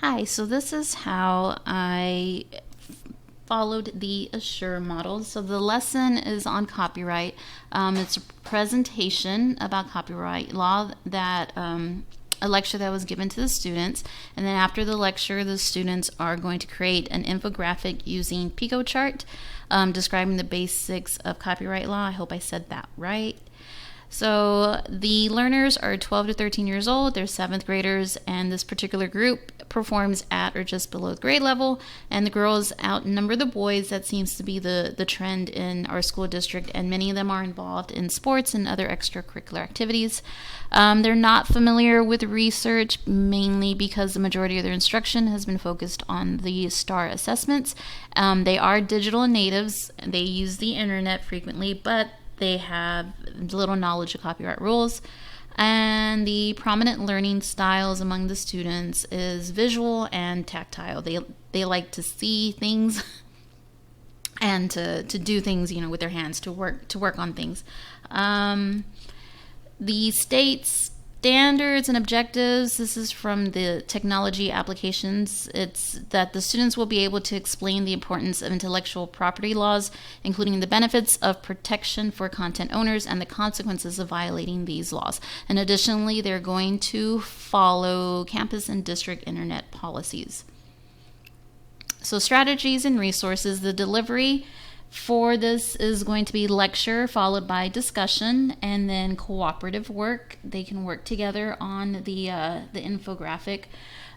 Hi, so this is how I followed the Assure model. So the lesson is on copyright. It's a presentation about copyright law that a lecture that was given to the students. And then after the lecture, the students are going to create an infographic using Pico chart describing the basics of copyright law. I hope I said that right. So the learners are 12 to 13 years old. They're seventh graders, and this particular group performs at or just below the grade level, and the girls outnumber the boys. That seems to be the trend in our school district, and many of them are involved in sports and other extracurricular activities. They're not familiar with research, mainly because the majority of their instruction has been focused on the STAR assessments. They are digital natives. They use the internet frequently, but they have little knowledge of copyright rules. And the prominent learning styles among the students is visual and tactile. They like to see things and to do things, with their hands, to work on things. The state standards and objectives, this is from the technology applications. It's that the students will be able to explain the importance of intellectual property laws, including the benefits of protection for content owners and the consequences of violating these laws. And additionally, they're going to follow campus and district internet policies. So strategies and resources. The delivery for this is going to be lecture followed by discussion and then cooperative work. They can work together on the infographic.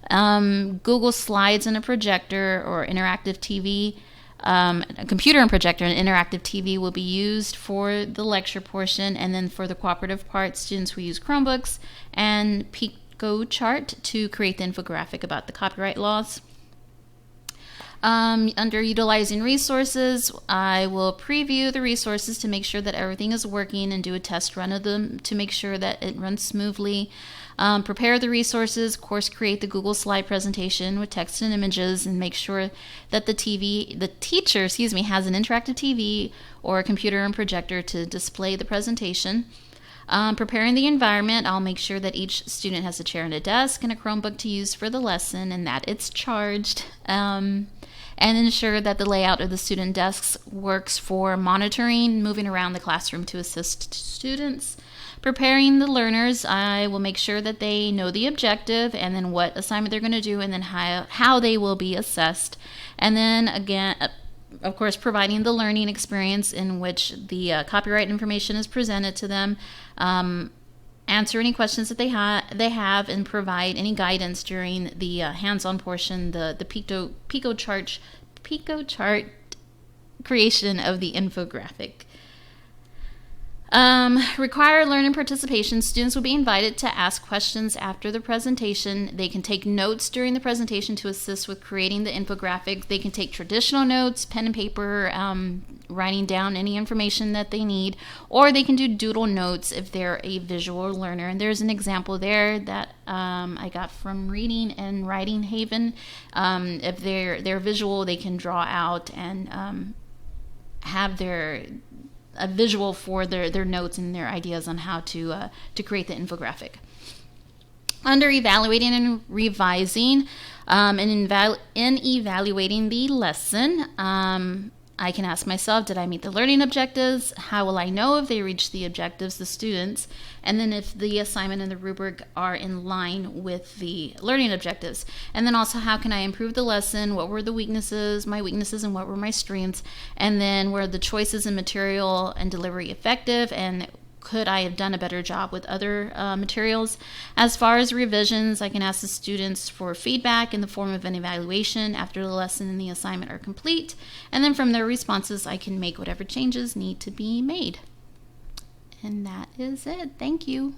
Google Slides and a projector or interactive TV, a computer and projector and interactive TV will be used for the lecture portion, and then for the cooperative part, students will use Chromebooks and Pico chart to create the infographic about the copyright laws. Under utilizing resources, I will preview the resources to make sure that everything is working and do a test run of them to make sure that it runs smoothly. Prepare the resources, of course, create the Google slide presentation with text and images, and make sure that the teacher, has an interactive TV or a computer and projector to display the presentation. Preparing the environment, I'll make sure that each student has a chair and a desk and a Chromebook to use for the lesson and that it's charged. And ensure that the layout of the student desks works for monitoring, moving around the classroom to assist students. Preparing the learners, I will make sure that they know the objective and then what assignment they're going to do and then how they will be assessed. And then again, of course, providing the learning experience in which the copyright information is presented to them. Answer any questions that they have and provide any guidance during the hands-on portion, the Pico chart creation of the infographic. Require learning participation. Students will be invited to ask questions after the presentation. They can take notes during the presentation to assist with creating the infographic. They can take traditional notes, pen and paper, writing down any information that they need, or they can do doodle notes if they're a visual learner. And there's an example there that I got from Reading and Writing Haven. If they're visual, they can draw out and have a visual for their notes and their ideas on how to create the infographic. Under evaluating and revising, in evaluating the lesson, I can ask myself, did I meet the learning objectives? How will I know if they reach the objectives, the students? And then if the assignment and the rubric are in line with the learning objectives. And then also, how can I improve the lesson? What were the my weaknesses, and what were my strengths? And then were the choices in material and delivery effective? And could I have done a better job with other materials? As far as revisions, I can ask the students for feedback in the form of an evaluation after the lesson and the assignment are complete. And then from their responses, I can make whatever changes need to be made. And that is it. Thank you.